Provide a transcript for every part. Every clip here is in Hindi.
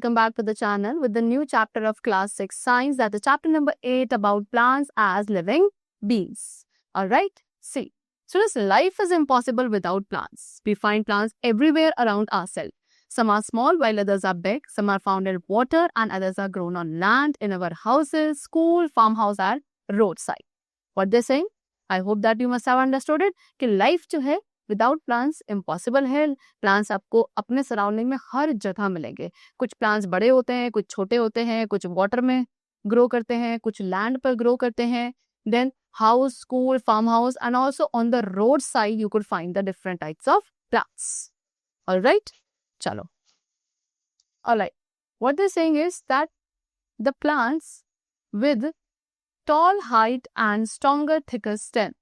welcome back to the channel with the new chapter of class 6 science, that is chapter number 8 about plants as living beings. Alright, see, students, life is impossible without plants. We find plants everywhere around ourselves. Some are small while others are big. Some are found in water and others are grown on land, in our houses, school, farmhouse and roadside. What they're saying? I hope that you must have understood it कि life जो है विदाउट प्लांट्स इम्पॉसिबल है. प्लांट्स आपको अपने सराउंडिंग में हर जगह मिलेंगे. कुछ प्लांट्स बड़े होते हैं, कुछ छोटे होते हैं, कुछ वाटर में ग्रो करते हैं, कुछ लैंड पर ग्रो करते हैं. Then house, school, farm house and also on the road side you could find the different types of plants. Alright, चलो. Alright, what they saying is that the plants with tall height and stronger, thicker stem.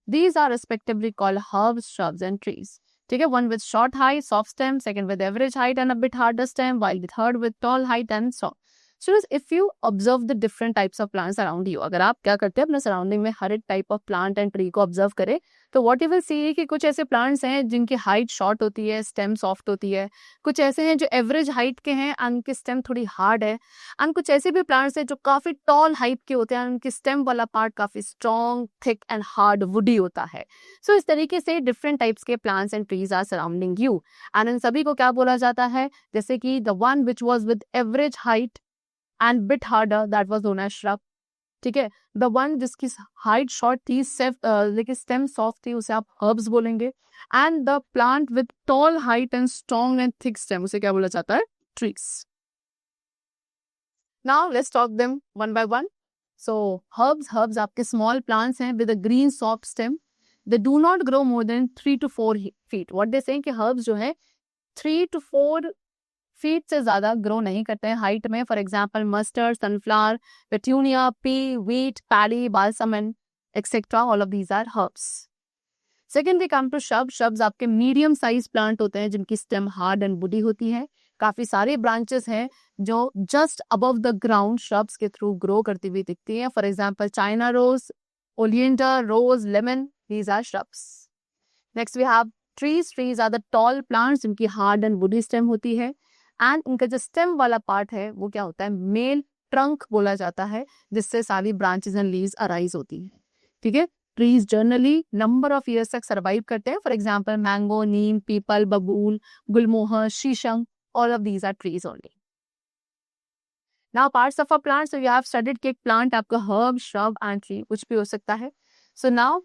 These are respectively called herbs, shrubs and trees. ठीक है, one with short height, soft stem, second with average height and a bit harder stem, while the third with tall height and strong. Students, if you observe the different types of plants around you, अगर आप क्या करते हैं अपने सराउंडिंग में हर एक type of plant and tree को ऑब्जर्व करें, तो व्हाट यू विल सी कि कुछ ऐसे प्लांट्स हैं जिनकी हाइट शॉर्ट होती है, स्टेम सॉफ्ट होती है. कुछ ऐसे हैं जो एवरेज हाइट के हैं एंड उनकी स्टेम थोड़ी हार्ड है. एंड कुछ ऐसे भी प्लांट्स हैं जो काफी टॉल हाइट के होते हैं, उनकी स्टेम वाला पार्ट काफी strong, thick and hard woody होता है. सो इस तरीके से डिफरेंट टाइप्स के plants and trees are surrounding you. And इन सभी को क्या बोला जाता है? जैसे कि the one which was with average height and bit harder, that was known as shrub. ठीक है, the one जिसकी हाइट शॉर्ट थी, लेकिन स्टेम सॉफ्ट थी, उसे आप herbs बोलेंगे. and the plant with tall height and strong and thick stem, उसे क्या बोला जाता है? trees. now let's talk them one by one. so herbs आपके small plants हैं with a green soft stem. they do not grow more than 3 to 4 feet. what they saying कि herbs जो है 3 to 4 फीट से ज्यादा ग्रो नहीं करते हैं हाइट में. For example mustard, sunflower, petunia, pea, wheat, paddy, balsam etcetera, all of these are herbs. Second we come to shrub. Shrubs आपके मीडियम साइज प्लांट होते हैं जिनकी स्टेम हार्ड एंड वुडी होती है. काफी सारे ब्रांचेस हैं जो just above the ground shrubs के थ्रू ग्रो करती हुई दिखती है. For example China rose, oleander, rose, lemon, these are shrubs. Next we have trees. Trees are the tall plants जिनकी हार्ड एंड वुडी स्टेम होती है. एंड इनका जो स्टेम वाला पार्ट है वो क्या होता है? मेल ट्रंक बोला जाता है, जिससे सारी ब्रांचेस एंड लीव्स अराइज होती है. ठीक है, trees generally number of years तक सर्वाइव करते हैं. For example mango, neem, peepal, babool, gulmohar, sheesham, all of these are trees only. Now parts of a plant. So you have studied कि एक प्लांट आपका हर्ब, श्रब एंड ट्री कुछ भी हो सकता है. So now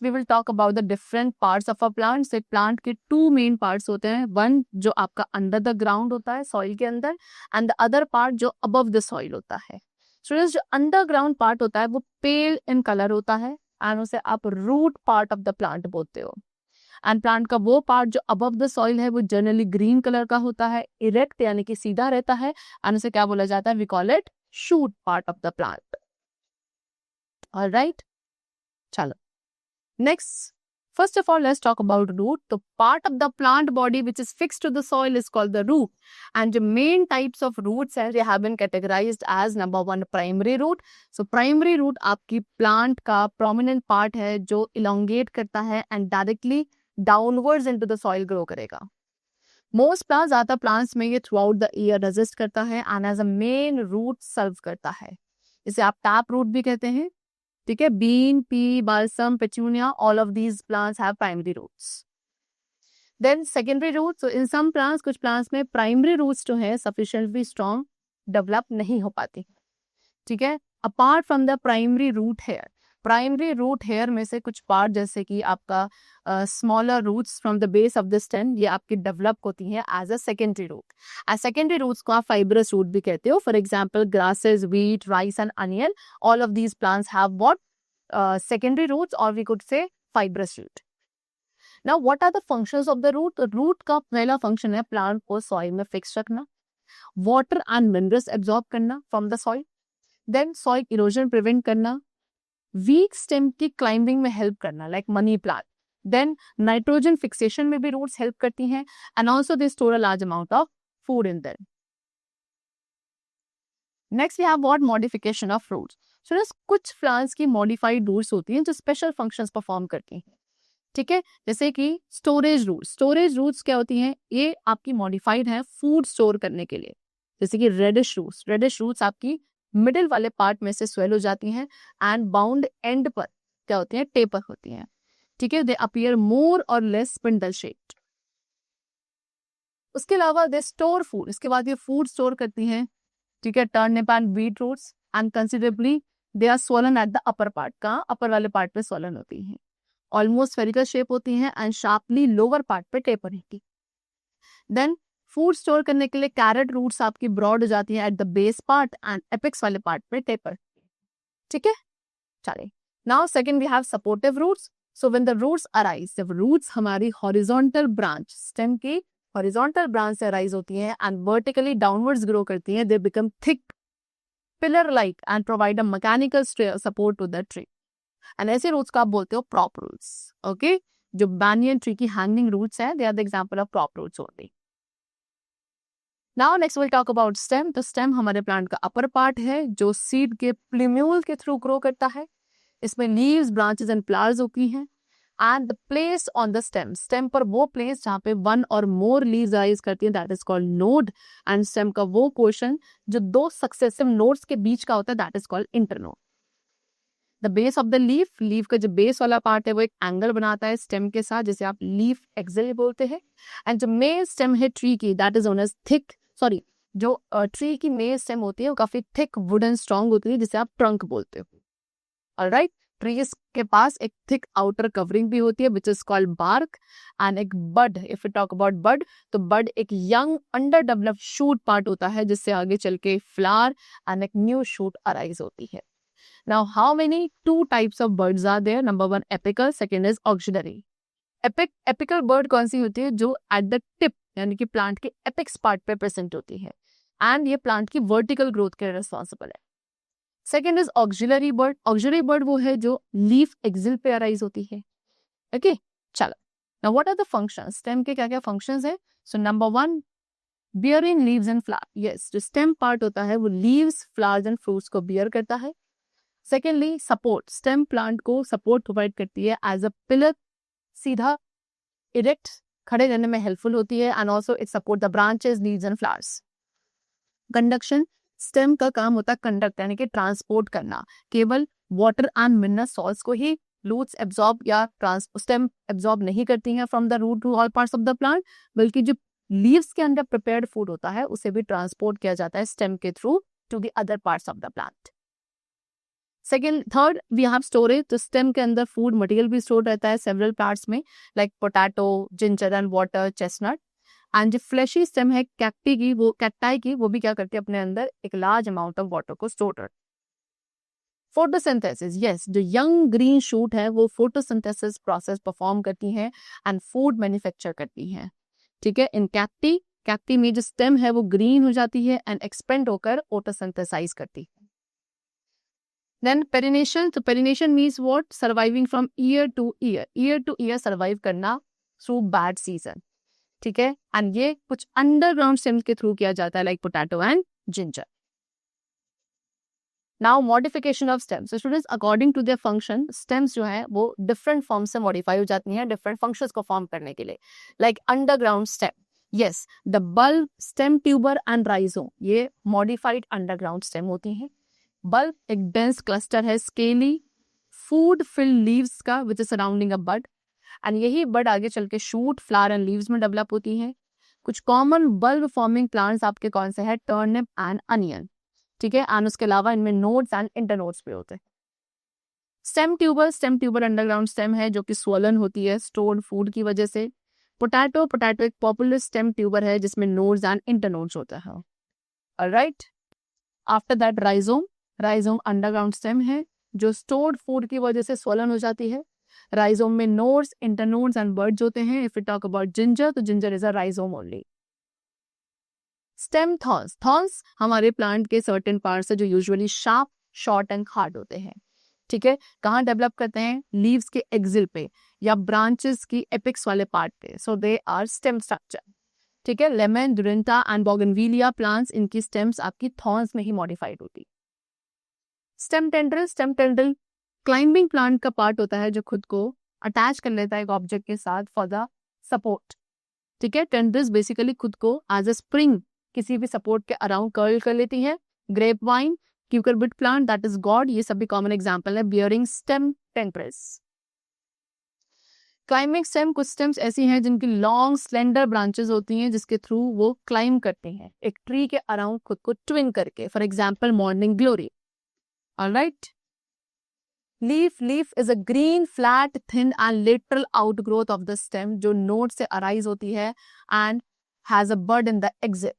we will talk about the different parts of a plant. So plant के two main parts होते हैं. one जो आपका under the ground होता है, soil के अंदर, and the other part जो above the soil होता है. So जो underground part होता है वो pale in color होता है and उसे आप root part of the plant बोलते हो. and plant का वो part जो above the soil है वो generally green color का होता है, erect यानी कि सीधा रहता है, and उसे क्या बोला जाता है? We call it shoot part of the plant. Alright, चलो. Next, first of all, let's talk about root. The part of the plant body which is fixed to the soil is called the root. And the main types of roots they have been categorized as number 1, primary root. So primary root आपकी plant का prominent part है जो elongate करता है and directly downwards into the soil grow करेगा. Most plants, ज़्यादा plants में ये throughout the year resist करता है and as a main root serve करता है. इसे आप tap root भी कहते हैं. ठीक है, bean, pea, balsam, petunia, all of these plants have primary roots. Then secondary root. So in some plants, कुछ प्लांट्स में प्राइमरी रूट्स जो है सफिशिएंटली स्ट्रॉन्ग डेवलप नहीं हो पाती. ठीक है, apart from the primary root hair. Primary root hair में से कुछ पार्ट जैसे कि आपका smaller roots from the base of the stem, ये आपकी डेवलप होती हैं as a secondary root. As secondary roots को आप फाइब्रस रूट भी कहते हो. For example grasses, wheat, rice and onion, all of these plants have what? Secondary roots, और we could say fibrous root. Now what are the functions of the root? Root का पहला फंक्शन है प्लांट को सॉइल में फिक्स रखना, वाटर एंड मिनरल्स एब्जॉर्ब करना from the soil, then soil erosion prevent करना, वीक स्टेम की क्लाइंबिंग में हेल्प करना like money plant, then nitrogen fixation में भी रूट्स हेल्प करती हैं, and also they store a large amount of food in them. Next we have what? Modification of roots. So कुछ प्लांट्स की मॉडिफाइड रूट्स होती हैं जो स्पेशल फंक्शंस परफॉर्म करती हैं. ठीक है, जैसे कि स्टोरेज रूट्स. स्टोरेज रूट्स क्या होती हैं? ये आपकी मॉडिफाइड है फूड स्टोर करने के लिए. जैसे कि रेडिश रूट्स आपकी मिडिल वाले पार्ट में से स्वेल हो जाती हैं एंड बाउंड एंड पर क्या होती हैं, टेपर होती हैं, ठीक है। दे अपीयर मोर और लेस स्पिंडल शेप्ड। उसके अलावा दे स्टोर फूड, इसके बाद ये फूड स्टोर करती हैं, ठीक है। Turnip and beet roots and considerably they are swollen at the upper part, कहाँ, अपर वाले पार्ट पे स्वोलन होती हैं, ऑलमोस्ट स्फेरिकल शेप होती हैं एंड शार्पली लोअर पार्ट पे टेपर रहेगी। देन फूड स्टोर करने के लिए कैरेट रूट्स आपकी ब्रॉड हो जाती है at the base part and apex वाले पार्ट पे टेपर, ठीक है। चलिए, now second we have supportive roots. So when the roots arise, जब रूट्स हमारी हॉरिजॉन्टल ब्रांच, स्टेम की हॉरिजॉन्टल ब्रांच से अराइज होती हैं एंड वर्टिकली डाउनवर्ड्स ग्रो करती हैं, they become thick pillar like and provide a mechanical support to the tree, and ऐसे रूट्स को आप बोलते हो प्रॉप रूट्स, ओके। जो banyan ट्री की हैंगिंग रूट्स है, they are the example of prop roots only. Now next will talk about stem. तो स्टेम हमारे प्लांट का अपर पार्ट है जो सीड के प्लूम्यूल के थ्रू ग्रो करता है। इसमें लीव्स, ब्रांचेस एंड फ्लावर्स होती हैं and the place on the stem, stem पर वो प्लेस जहाँ पे वन और मोर लीव्स राइज करती हैं, that is called node. And stem का वो पोर्शन जो दो सक्सेसिव नोड्स के बीच का होता है, that is called internode. The base of the leaf, leaf का जो बेस वाला पार्ट है वो एक एंगल बनाता है स्टेम के साथ, जिसे आप लीफ एक्सिल बोलते हैं। एंड जो मेन स्टेम है ट्री की, that is known as thick, sorry, जो ट्री की मेन स्टेम होती है वो काफी थिक, वुड एंड स्ट्रॉन्ग होती है, जिसे आप ट्रंक बोलते हो। ऑलराइट, ट्रीज के पास एक थिक आउटर कवरिंग भी होती है which is called bark, and एक bud, if you talk about bud, तो बड एक young under developed shoot part होता है जिससे आगे चल के फ्लावर एंड एक न्यू शूट अराइज होती है। Now, how many two types of birds are there? Number one, apical. Second is auxiliary. Apical bird कौन सी होती है? जो at the tip यानी कि प्लांट के apex part पे प्रेजेंट होती है एंड ये प्लांट की वर्टिकल ग्रोथ के रिस्पॉन्सिबल है। Second is auxiliary bird. Auxiliary bird वो है जो लीफ एक्सिल पे अराइज होती है, ओके। चलो, now what are the functions, stem के क्या क्या फंक्शंस है? So number one, bearing leaves and flower. Yes, जो स्टेम पार्ट होता है वो लीव्स, फ्लावर्स एंड फ्रूट्स को बियर करता है। सेकेंडली, सपोर्ट, स्टेम प्लांट को सपोर्ट प्रोवाइड करती है एज अ पिलर, सीधा इरेक्ट खड़े रहने में हेल्पफुल होती है and also it support the branches, leaves and flowers. Conduction, stem का काम होता है कंडक्ट यानी कि ट्रांसपोर्ट करना, केवल वाटर एंड मिनरल सॉल्ट्स को ही रूट्स एब्जॉर्ब या स्टेम एब्जॉर्ब नहीं करती हैं from the root to all parts of the plant, बल्कि जो लीव्स के अंदर प्रिपेयर्ड फूड होता है उसे भी ट्रांसपोर्ट किया जाता है स्टेम के through to the other parts of the plant. Second, third, we have storage. तो स्टेम के अंदर फूड मटेरियल भी स्टोर रहता है सेवरल पार्ट्स में, like potato, ginger and water, chestnut. And जो फ्लैशी स्टेम है कैक्टाई की, वो भी क्या करती है, अपने अंदर एक लार्ज अमाउंट ऑफ वाटर को स्टोर करती है। फोटोसिंथेसिस, यस, जो यंग ग्रीन शूट है वो फोटोसिंथेसिस प्रोसेस परफॉर्म करती हैं एंड फूड मैन्युफैक्चर करती हैं, ठीक है। इन कैक्टी में जो स्टेम है वो ग्रीन हो जाती है एंड एक्सपेंड होकर फोटोसिंथेसाइज करती है। Then pollination, तो pollination means what? Surviving from year to year survive करना through bad season, ठीक है। एंड ये कुछ अंडरग्राउंड स्टेम्स के थ्रू किया जाता है, like potato and ginger. Now modification of stems, students according to their function, stems जो है वो डिफरेंट फॉर्म से मॉडिफाई हो जाती हैं डिफरेंट फंक्शंस को फॉर्म करने के लिए, like underground stem, yes, the bulb, stem tuber and rhizome, ये मॉडिफाइड अंडरग्राउंड स्टेम होती हैं। बल्ब एक डेंस क्लस्टर है स्केली फूड फिल्ड लीव्स का which is surrounding a bud, and यही बड आगे चल के शूट, फ्लावर एंड लीव्स में डेवलप होती हैं। कुछ कॉमन बल्ब फॉर्मिंग प्लांट्स आपके कौन से हैं? टर्निप एंड अनियन, ठीक है। एंड उसके अलावा इनमें नोड्स एंड इंटरनोड्स भी होते हैं। स्टेम ट्यूबर अंडरग्राउंड स्टेम है जो कि स्वोलन होती है स्टोर्ड फूड की वजह से। पोटैटो एक पॉपुलर स्टेम ट्यूबर है जिसमें नोड्स एंड इंटरनोड्स होता है। Alright, after that rhizome underground stem है जो स्टोर्ड फूड की वजह से स्वोलन हो जाती है। राइजोम में नोड्स, इंटरनोड्स एंड बर्ड्स होते हैं। If you talk about ginger, तो ginger is a rhizome only. Stem thorns हमारे प्लांट के सर्टेन पार्ट्स है जो usually sharp, short and hard होते हैं, ठीक है। कहाँ डेवलप करते हैं? लीव्स के एक्सिल पे या ब्रांचेस की एपिक्स वाले पार्ट पे, सो दे आर स्टेम स्ट्रक्चर, ठीक है। लेमन, डुरेंटा एंड बोगनविलिया प्लांट्स, इनकी स्टेम्स आपकी थॉर्न्स में ही मॉडिफाइड होती। स्टेम टेंड्रिल क्लाइंबिंग प्लांट का पार्ट होता है जो खुद को अटैच कर लेता है एक ऑब्जेक्ट के साथ फॉर द सपोर्ट, ठीक है। टेंड्रिल्स बेसिकली खुद को एज अ स्प्रिंग किसी भी सपोर्ट के अराउंड कर्ल कर लेती हैं। Grape vine, cucurbit plant that is gourd, ये सभी कॉमन एग्जाम्पल है। Bearing stem, tendrils. Climbing stem, कुछ स्टेम्स ऐसी हैं जिनकी लॉन्ग स्लेंडर ब्रांचेस होती हैं जिसके थ्रू वो क्लाइंब करते हैं एक ट्री के अराउंड खुद को ट्विन करके। For example morning glory. Alright, leaf is a green flat thin and lateral outgrowth of the stem जो नोड से अराइज होती है and has a bud in the axil.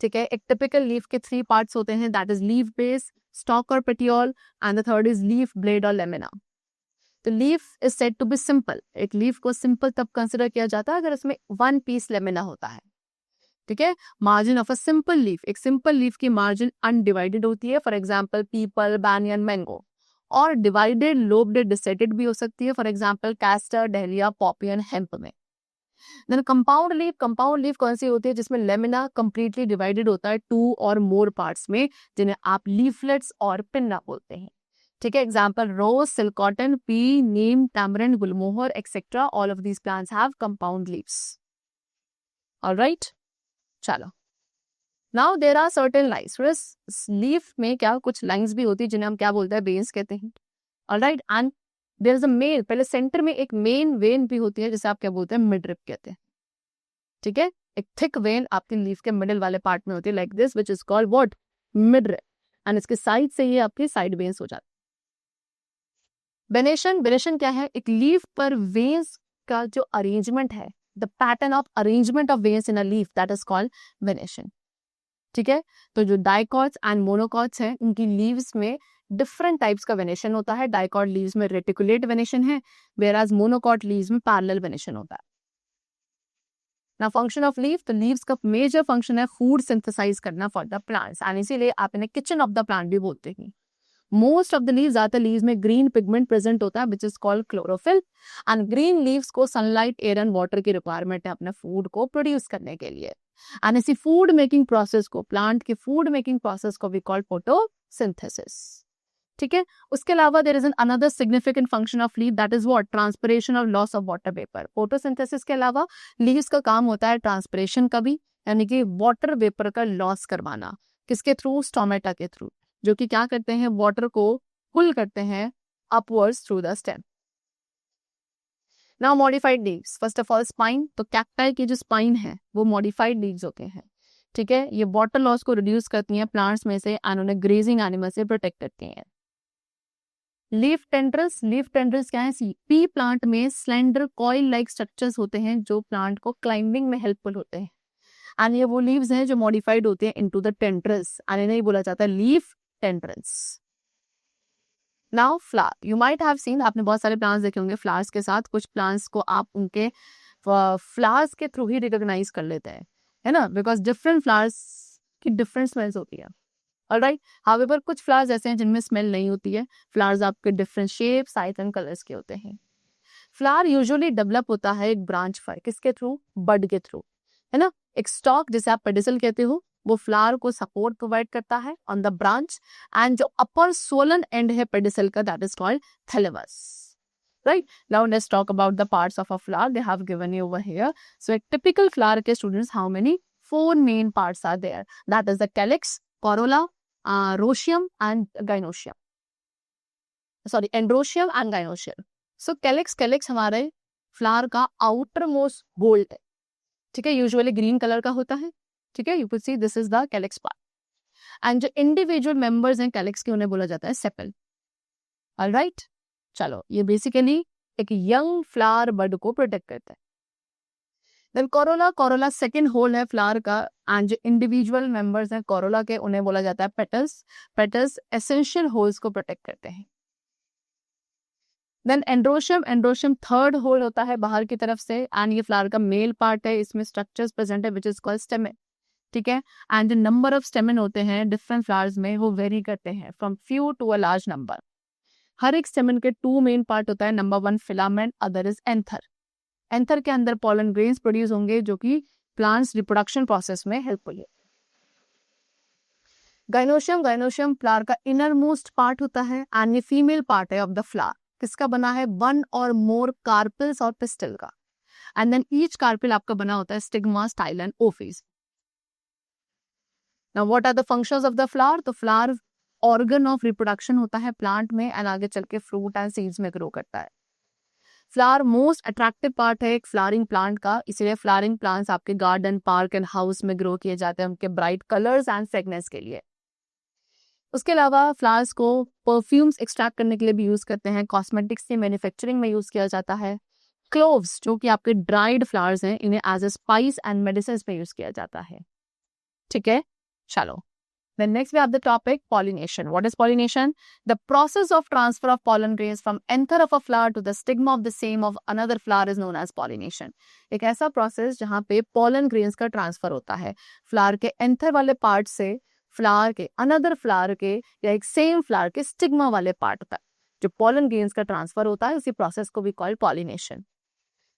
ठीक है, एक टिपिकल लीफ के 3 पार्ट्स होते हैं, that is leaf base, stalk और petiole, and the third is leaf blade और लेमिना। तो leaf is said to be simple. एक लीफ को सिंपल तब कंसिडर किया जाता है अगर उसमें 1 पीस लेमिना होता है। ठीक है, margin of a simple leaf, एक सिंपल लीफ की मार्जिन अनडिवाइडेड होती है। For example peepal, banyan, mango. और डिवाइडेड, लोब्ड, डिसेटेड भी हो सकती है। For example castor, dahlia, poppy and hemp में। Then compound leaf, compound leaf कौन सी होती है जिसमें लेमिना कंप्लीटली डिवाइडेड होता है 2 और मोर पार्ट्स में, जिन्हें आप लीफलेट्स और पिन्ना बोलते हैं। ठीक है, example rose, silk cotton, pea, neem, tamarind, gulmohar etcetera, all of these plants have compound leaves. Alright, चलो now there are certain lines. Leaf में क्या कुछ लाइन्स भी होती है जिन्हें हम क्या बोलते हैं, वेन्स कहते हैं। Alright, and there is a main, पहले सेंटर में एक मेन वेन भी होती है जिसे आप क्या बोलते हैं, मिडरिप कहते हैं। ठीक है, एक थिक वेन आपके लीफ के मिडिल वाले पार्ट में होती है like this, which is called what, midrib, and इसके साइड से ये आपके साइड वेन्स हो जाते हैं। वेनेशन, वेनेशन क्या है, एक लीफ पर वेन्स का जो अरेंजमेंट है, the pattern of arrangement of veins in a leaf, that is called venation. ठीक है, तो जो डाइकॉट्स एंड मोनोकॉट्स हैं उनकी लीव्स में डिफरेंट टाइप्स का वेनेशन होता है। डाइकॉट लीव्स में रेटिकुलेट वेनेशन है, वेयरएज मोनोकॉट लीव्स में पैरेलल वेनेशन होता है। ना फंक्शन ऑफ लीफ, तो लीव्स का मेजर फंक्शन है फूड सिंथेसाइज करना फॉर द प्लांट्स, एंड इसीलिए आप इन्हें किचन ऑफ द प्लांट भी बोलते हैं। मोस्ट ऑफ द लीव्स, ज्यादातर लीव्स में ग्रीन पिगमेंट प्रेजेंट होता है which is called chlorophyll, and green leaves को सनलाइट, एयर एंड वाटर की रिक्वायरमेंट है अपने फूड को प्रोड्यूस करने के लिए। एंड इसी फूड मेकिंग प्रोसेस को, प्लांट के फूड मेकिंग प्रोसेस को भी कॉल्ड फोटोसिंथेसिस। ठीक है, उसके अलावा there is an another significant function of leaf, that is what, transpiration of loss of water vapour. Photosynthesis के अलावा लीव्स का काम होता है ट्रांसपिरेशन का भी, यानी कि वाटर वेपर का लॉस करवाना। किसके थ्रू, स्टोमेटा के थ्रू, जो कि क्या करते हैं, वाटर को पुल करते हैं upwards through the stem. Now modified leaves, first of all spine, तो कैक्टाई की जो स्पाइन है वो मॉडिफाइड लीव्स होते हैं। ठीक है, ये वाटर लॉस को रिड्यूस करती हैं प्लांट्स में से, एंड उन्हें ग्रेजिंग एनिमल से प्रोटेक्ट करती हैं। लीफ टेंड्रल्स, लीफ टेंड्रल्स क्या है, पी प्लांट में स्लेंडर कॉइल लाइक स्ट्रक्चर्स होते हैं जो प्लांट को क्लाइंबिंग में हेल्पफुल होते हैं, एंड ये वो लीव्स हैं जो मॉडिफाइड होते हैं इनटू द टेंड्रल्स, एंड इन्हें बोला जाता है leaf tendrils. Now flower, you might have seen, आपने बहुत सारे प्लांट्स देखे होंगे फ्लावर्स के साथ। कुछ प्लांट्स को आप उनके फ्लावर्स के थ्रू ही रिकॉग्नाइज कर लेते हैं, है ना, बिकॉज डिफरेंट फ्लावर्स की डिफरेंट स्मेल्स होती है। ऑलराइट, हाउएवर कुछ फ्लावर्स ऐसे हैं जिनमें स्मेल नहीं होती है। फ्लावर्स आपके different shape, size and colours के होते हैं। फ्लावर यूजुअली डेवलप होता है एक ब्रांच पर, किसके थ्रू, बड के थ्रू, है ना। एक स्टॉक जिसे आप पेडिसल कहते हो, वो फ्लावर को सपोर्ट प्रोवाइड करता है ऑन द ब्रांच, एंड जो अपर सोलन एंड है पेडिसल का, that is called thalamus. Right, now let's talk about the parts of a flower, they have given you over here. So एक टिपिकल फ्लावर के students, how many, 4 main parts are there, that is the calyx, corolla, androecium and gynoecium, sorry androecium and gynoecium. So calyx हमारे फ्लावर का आउटर मोस्ट बोल्ट है। ठीक है, यूजुअली ग्रीन कलर का होता है। ठीक है, you can see this is the calyx part, and जो इंडिविजुअल मेंबर्स हैं कैलिक्स के उन्हें बोला जाता है सेपल। ऑलराइट, चलो ये बेसिकली एक यंग फ्लावर बड को प्रोटेक्ट करता है। देन कोरोला सेकंड होल है फ्लावर का, एंड जो इंडिविजुअल मेंबर्स हैं कोरोला के उन्हें बोला जाता है पेटल्स एसेंशियल होल्स को प्रोटेक्ट करते हैं। देन एंड्रोशियम थर्ड होल होता है बाहर की तरफ से, एंड ये फ्लावर का मेल पार्ट है, इसमें स्ट्रक्चर्स प्रेजेंट है विच इज कॉल्ड स्टेमेन। ठीक है, एंड जो नंबर ऑफ स्टेमेन होते हैं डिफरेंट फ्लावर्स में वो वेरी करते हैं from few to a large number. हर एक स्टेमेन के 2 मेन पार्ट होता है, number 1 filament, other is anther. Anther के अंदर पॉलन ग्रेन्स प्रोड्यूस होंगे जो कि प्लांट्स रिप्रोडक्शन प्रोसेस में हेल्प होगी। गाइनोशियम फ्लावर का इनर मोस्ट पार्ट होता है, एंड ये फीमेल पार्ट है ऑफ द फ्लावर। किसका बना है, 1 और मोर कार्पेल्स और पिस्टल का, एंड देन ईच कार्पेल आपका बना होता है stigma, style and office. Now what are the functions of the flower? तो फ्लावर ऑर्गन ऑफ रिप्रोडक्शन होता है प्लांट में एंड आगे चल के फ्रूट एंड सीड्स में ग्रो करता है। फ्लावर मोस्ट अट्रैक्टिव पार्ट है एक फ्लावरिंग प्लांट का, इसीलिए फ्लावरिंग प्लांट्स आपके गार्डन, पार्क एंड हाउस में ग्रो किए जाते हैं उनके ब्राइट कलर्स एंड फ्रेगनेंस के लिए। उसके अलावा फ्लावर्स को परफ्यूम्स एक्सट्रैक्ट करने के लिए भी यूज करते हैं, कॉस्मेटिक्स की मैन्युफैक्चरिंग में यूज किया जाता है। क्लोव्स जो कि आपके ड्राइड फ्लावर्स हैं, इन्हें as a spice and medicine में यूज किया जाता है। ठीक है, चलो then next we have the topic pollination. What is pollination? The process of transfer of pollen grains from anther of a flower to the stigma of the same of another flower is known as pollination. एक ऐसा प्रोसेस जहाँ पे pollen grains का ट्रांसफर होता है फ्लावर के एंथर वाले पार्ट से फ्लावर के अनदर फ्लावर के या एक सेम फ्लावर के स्टिग्मा वाले पार्ट तक जो pollen grains का ट्रांसफर होता है, उसी प्रोसेस को भी कॉल pollination.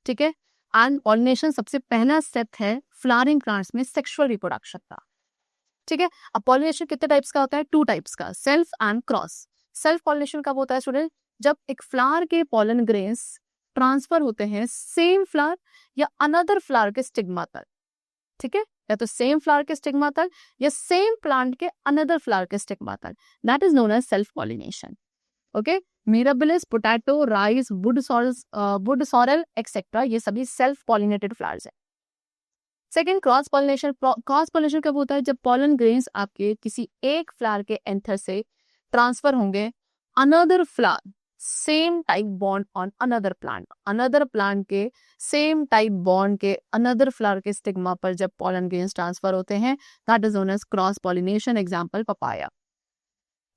ठीक है, एंड पॉलिनेशन सबसे पहला स्टेप है फ्लावरिंग प्लांट्स में सेक्सुअल रिप्रोडक्शन का। ठीक है, अब पॉलिनेशन कितने टाइप्स का होता है? 2 टाइप्स का, self and cross. Self pollination कब होता है स्टूडेंट? जब एक फ्लावर के पॉलन ग्रेन्स ट्रांसफर होते हैं सेम फ्लावर या अनदर फ्लावर के स्टिग्मा तक। ठीक है, या तो सेम फ्लावर के स्टिग्मा तक या सेम प्लांट के अनदर फ्लावर के स्टिग्मा तक, that is known as self pollination. Okay, Mirabilis, potato, rice, wood sorrel etcetera, ये सभी सेल्फ पॉलिनेटेड फ्लावर्स हैं। Second, cross pollination. Cross pollination कब होता है? जब पॉलन ग्रेन्स आपके किसी एक फ्लावर के एंथर से ट्रांसफर होंगे another flower, same type bond on another plant, another plant के सेम टाइप बॉन्ड के अनदर फ्लावर के स्टिग्मा पर जब पॉलन ग्रेन्स ट्रांसफर होते हैं, that is known as cross pollination. Example papaya.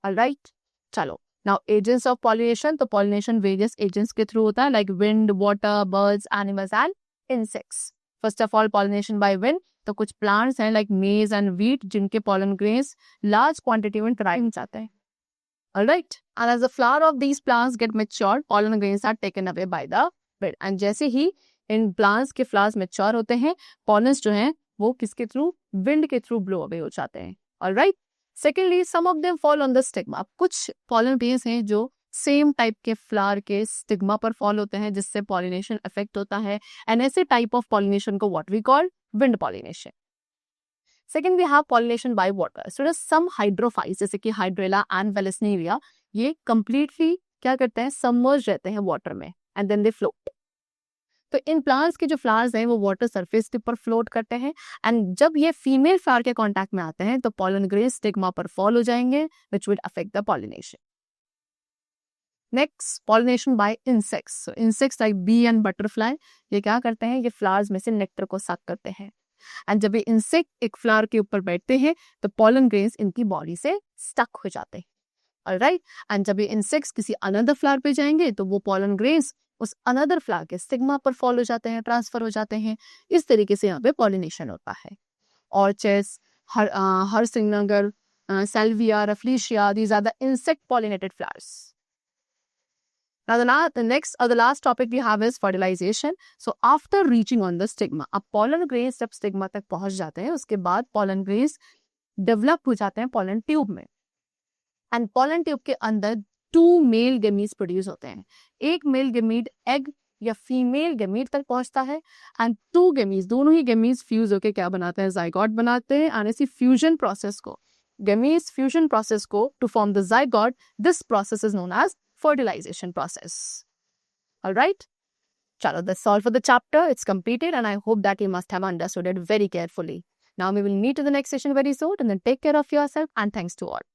Alright, चलो नाउ एजेंट्स ऑफ पॉलिनेशन। तो पॉलिनेशन वेरियस एजेंट्स के थ्रू होता है, like wind, water, birds, animals and insects. First of all pollination by wind. तो कुछ प्लांट्स हैं लाइक मेज एंड व्हीट जिनके पॉलन ग्रेन्स लार्ज क्वांटिटी में ट्राइम जाते हैं। Alright, and as the flower of these plants get matured, pollen grains are taken away by the wind. And जैसे ही इन प्लांट्स के फ्लावर्स मैच्योर होते हैं, पॉलन्स जो हैं वो किसके थ्रू? विंड के थ्रू ब्लो अवे हो जाते हैं। Alright, secondly some of them fall on the stigma. कुछ पॉलन ग्रेन्स हैं जो सेम टाइप के फ्लावर के स्टिग्मा पर फॉल होते हैं, जिससे पॉलिनेशन इफेक्ट होता है, एंड ऐसे टाइप ऑफ पॉलिनेशन को what we call wind pollination. Second, we have pollination by water. So some hydrophytes जैसे कि हाइड्रेला एंड वेलेस्नेरिया, ये कंप्लीटली क्या करते हैं? सबमर्ज रहते हैं वाटर में एंड देन दे फ्लोट। तो इन प्लांट्स के जो फ्लावर्स हैं वो वाटर सरफेस के ऊपर फ्लोट करते हैं, एंड जब ये फीमेल फ्लावर के कांटेक्ट में आते हैं तो पॉलन ग्रेन्स स्टिग्मा पर फॉल हो जाएंगे, which will affect the pollination. Next, pollination by insects. Insects like bee and butterfly, ये क्या करते हैं? ये फ्लावर्स में से नेक्टर को सक करते हैं, एंड जब ये इंसेक्ट एक फ्लावर के ऊपर बैठते हैं तो पॉलन ग्रेन्स इनकी बॉडी से स्टक हो जाते हैं। ऑलराइट, एंड जब ये इंसेक्ट्स किसी अनदर फ्लावर पे जाएंगे तो वो पॉलन ग्रेन्स उस अनदर फ्लावर के स्टिग्मा पर फॉल हो जाते हैं, ट्रांसफर हो जाते हैं। इस तरीके से यहाँ पे पॉलिनेशन होता है। ऑर्चिड्स, हरसिंगनगर, salvia, rafflesia, these are the insect pollinated flowers. Now the next or the last topic we have is fertilization. So after reaching on the stigma, अब pollen grains जब stigma तक पहुंच जाते हैं, उसके बाद pollen grains develop हो जाते हैं pollen tube में, and pollen tube के अंदर 2 male gametes produce होते हैं। एक male gamete egg या फीमेल गैमीट तक पहुंचता है, एंड 2 गैमीट्स, दोनों ही गैमीट्स फ्यूज होकर क्या बनाते हैं? जाइगोट बनाते हैं। एंड इसी फ्यूजन प्रोसेस को, गैमीट्स फ्यूजन प्रोसेस को to form the zygote, this process is known as fertilization process. All right, chalo, that's all for the chapter. It's completed and I hope that you must have understood it very carefully. Now we will meet in the next session very soon, and then take care of yourself, and thanks to all.